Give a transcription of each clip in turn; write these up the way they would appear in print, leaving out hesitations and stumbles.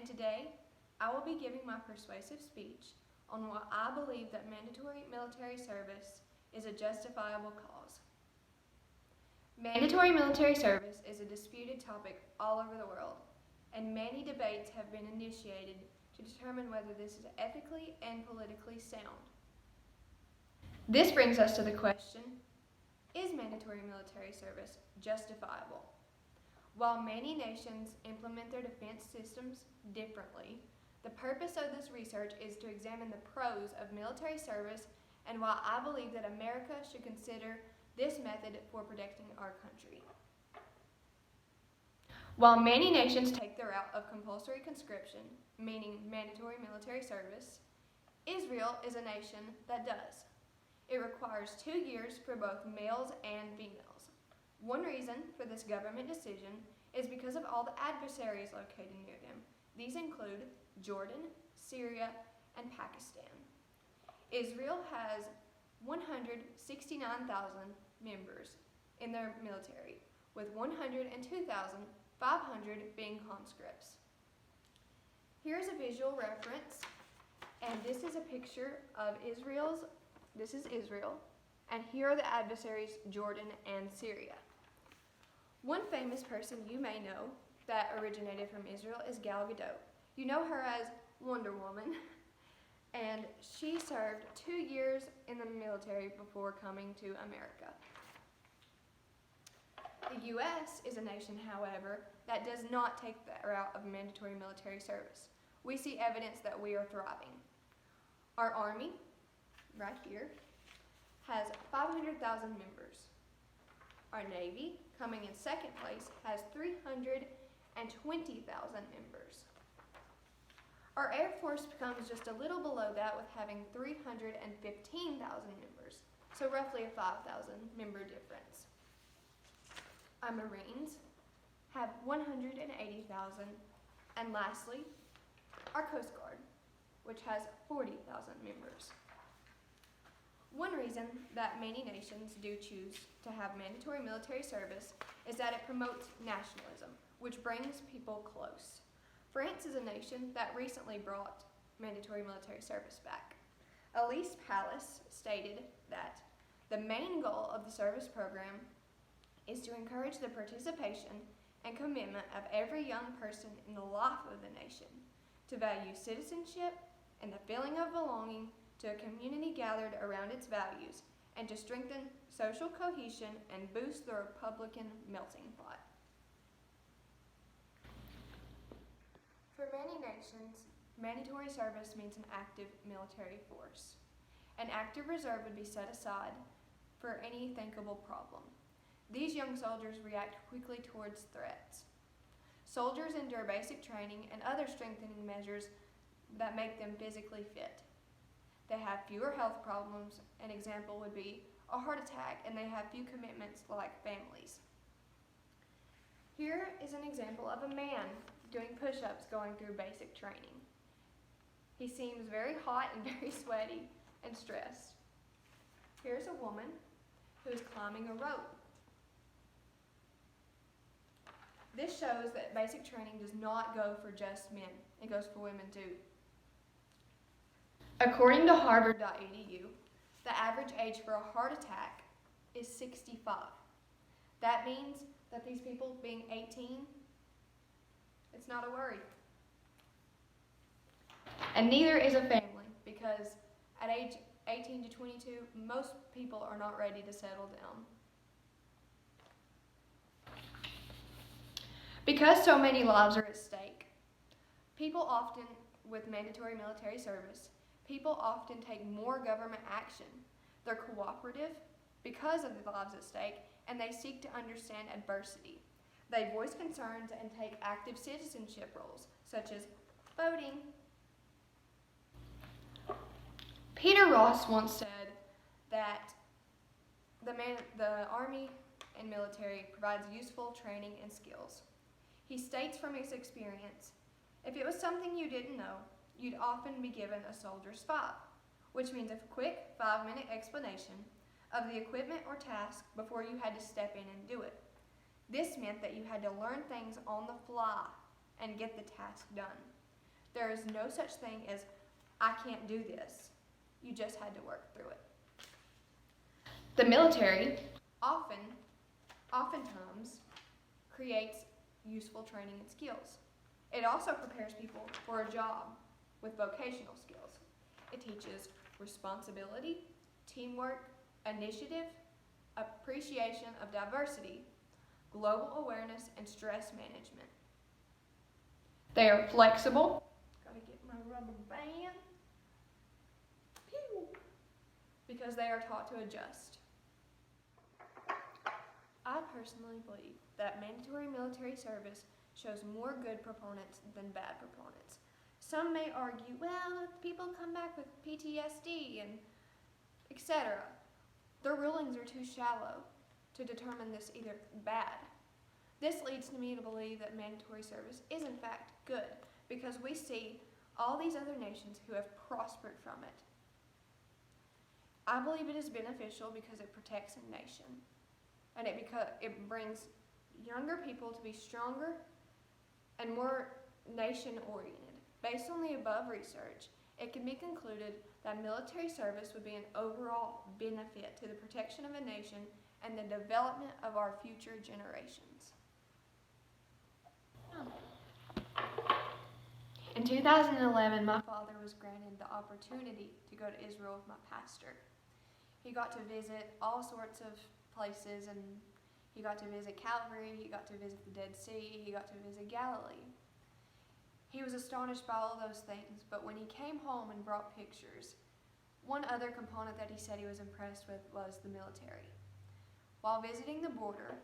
and today I will be giving my persuasive speech on why I believe that mandatory military service is a justifiable cause. Mandatory military service is a disputed topic all over the world, and many debates have been initiated to determine whether this is ethically and politically sound. This brings us to the question, is mandatory military service justifiable? While many nations implement their defense systems differently, the purpose of this research is to examine the pros of military service and why I believe that America should consider this method for protecting our country. While many nations take the route of compulsory conscription, meaning mandatory military service, Israel is a nation that does. It requires 2 years for both males and females. One reason for this government decision is because of all the adversaries located near them. These include Jordan, Syria, and Pakistan. Israel has 169,000 members in their military, with 102,500 being conscripts. Here's a visual reference, and this is a picture of this is Israel, and here are the adversaries, Jordan and Syria. One famous person you may know that originated from Israel is Gal Gadot. You know her as Wonder Woman, and she served 2 years in the military before coming to America. The U.S. is a nation, however, that does not take the route of mandatory military service. We see evidence that we are thriving. Our Army, right here, has 500,000 members. Our Navy, coming in second place, has 320,000 members. Our Air Force comes just a little below that with having 315,000 members, so roughly a 5,000 member difference. Our Marines have 180,000, and lastly, our Coast Guard, which has 40,000 members. One reason that many nations do choose to have mandatory military service is that it promotes nationalism, which brings people close. France is a nation that recently brought mandatory military service back. Elise Pallas stated that the main goal of the service program is to encourage the participation and commitment of every young person in the life of the nation, to value citizenship and the feeling of belonging to a community gathered around its values, and to strengthen social cohesion and boost the Republican melting pot. For many nations, mandatory service means an active military force. An active reserve would be set aside for any thinkable problem. These young soldiers react quickly towards threats. Soldiers endure basic training and other strengthening measures that make them physically fit. They have fewer health problems. An example would be a heart attack, and they have few commitments like families. Here is an example of a man doing push-ups going through basic training. He seems very hot and very sweaty and stressed. Here's a woman who is climbing a rope. This shows that basic training does not go for just men. It goes for women too. According to Harvard.edu, the average age for a heart attack is 65. That means that these people being 18, it's not a worry. And neither is a family, because at age 18 to 22, most people are not ready to settle down. Because so many lives are at stake, with mandatory military service, people often take more government action. They're cooperative because of the lives at stake, and they seek to understand adversity. They voice concerns and take active citizenship roles, such as voting. Peter Ross once said that the Army and military provides useful training and skills. He states from his experience, if it was something you didn't know, you'd often be given a soldier's 5, which means a quick 5-minute explanation of the equipment or task before you had to step in and do it. This meant that you had to learn things on the fly and get the task done. There is no such thing as, I can't do this. You just had to work through it. The military oftentimes creates useful training and skills. It also prepares people for a job with vocational skills. It teaches responsibility, teamwork, initiative, appreciation of diversity, global awareness, and stress management. They are flexible. Gotta get my rubber band. Pew! Because they are taught to adjust. I personally believe that mandatory military service shows more good proponents than bad proponents. Some may argue, well, people come back with PTSD and etc. Their rulings are too shallow to determine this either bad. This leads me to believe that mandatory service is in fact good, because we see all these other nations who have prospered from it. I believe it is beneficial because it protects a nation, and it brings younger people to be stronger and more nation-oriented. Based on the above research, it can be concluded that military service would be an overall benefit to the protection of a nation and the development of our future generations. In 2011, my father was granted the opportunity to go to Israel with my pastor. He got to visit all sorts of places, and he got to visit Calvary, he got to visit the Dead Sea, he got to visit Galilee. He was astonished by all those things, but when he came home and brought pictures, one other component that he said he was impressed with was the military. While visiting the border,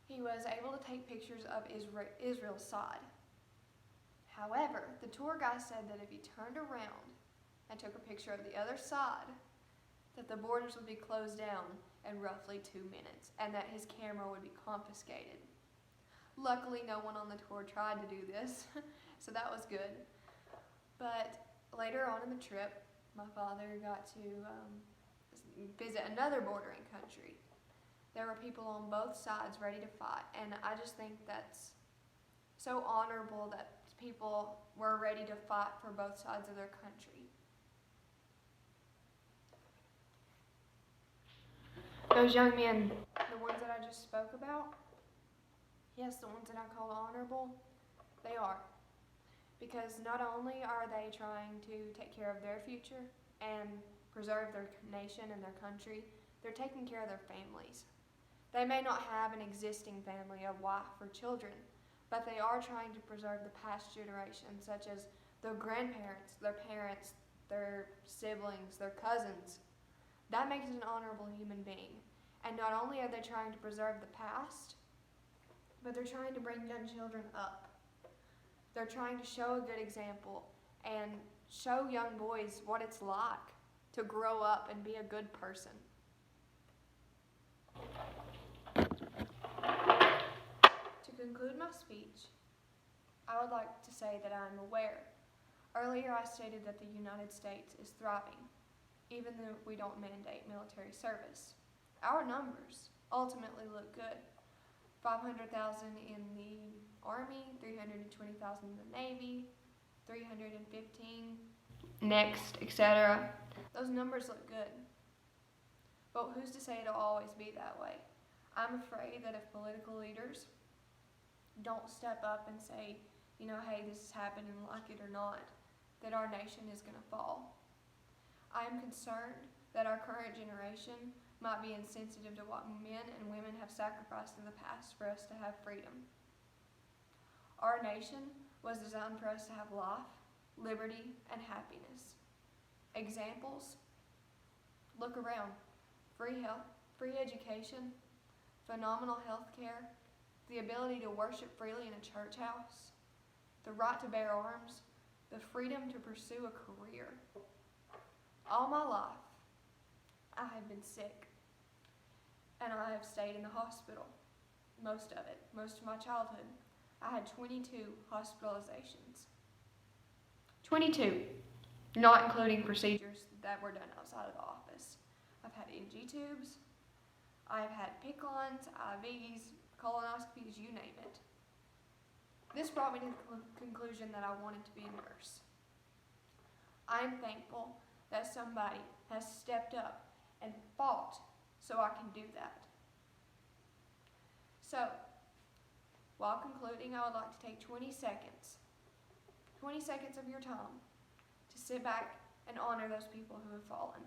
he was able to take pictures of Israel's side. However, the tour guide said that if he turned around and took a picture of the other side, that the borders would be closed down in roughly 2 minutes, and that his camera would be confiscated. Luckily, no one on the tour tried to do this, so that was good. But later on in the trip, my father got to visit another bordering country. There were people on both sides ready to fight, and I just think that's so honorable that people were ready to fight for both sides of their country. Those young men, the ones that I just spoke about, yes, the ones that I call honorable, they are. Because not only are they trying to take care of their future and preserve their nation and their country, they're taking care of their families. They may not have an existing family, a wife or children, but they are trying to preserve the past generation, such as their grandparents, their parents, their siblings, their cousins. That makes an honorable human being. And not only are they trying to preserve the past, but they're trying to bring young children up. They're trying to show a good example and show young boys what it's like to grow up and be a good person. To conclude my speech, I would like to say that I am aware. Earlier I stated that the United States is thriving, even though we don't mandate military service. Our numbers ultimately look good. 500,000 in the Army, 320,000 in the Navy, 315 next, etc. Those numbers look good. But who's to say it'll always be that way? I'm afraid that if political leaders don't step up and say, hey, this is happening, like it or not, that our nation is going to fall. I am concerned that our current generation might be insensitive to what men and women have sacrificed in the past for us to have freedom. Our nation was designed for us to have life, liberty, and happiness. Examples? Look around. Free health, free education, phenomenal health care, the ability to worship freely in a church house, the right to bear arms, the freedom to pursue a career. All my life, I have been sick, and I have stayed in the hospital, most of my childhood. I had 22 hospitalizations. 22, not including procedures that were done outside of the office. I've had NG tubes, I've had PICC lines, IVs, colonoscopies, you name it. This brought me to the conclusion that I wanted to be a nurse. I am thankful that somebody has stepped up and fought so I can do that. So, while concluding, I would like to take 20 seconds of your time to sit back and honor those people who have fallen.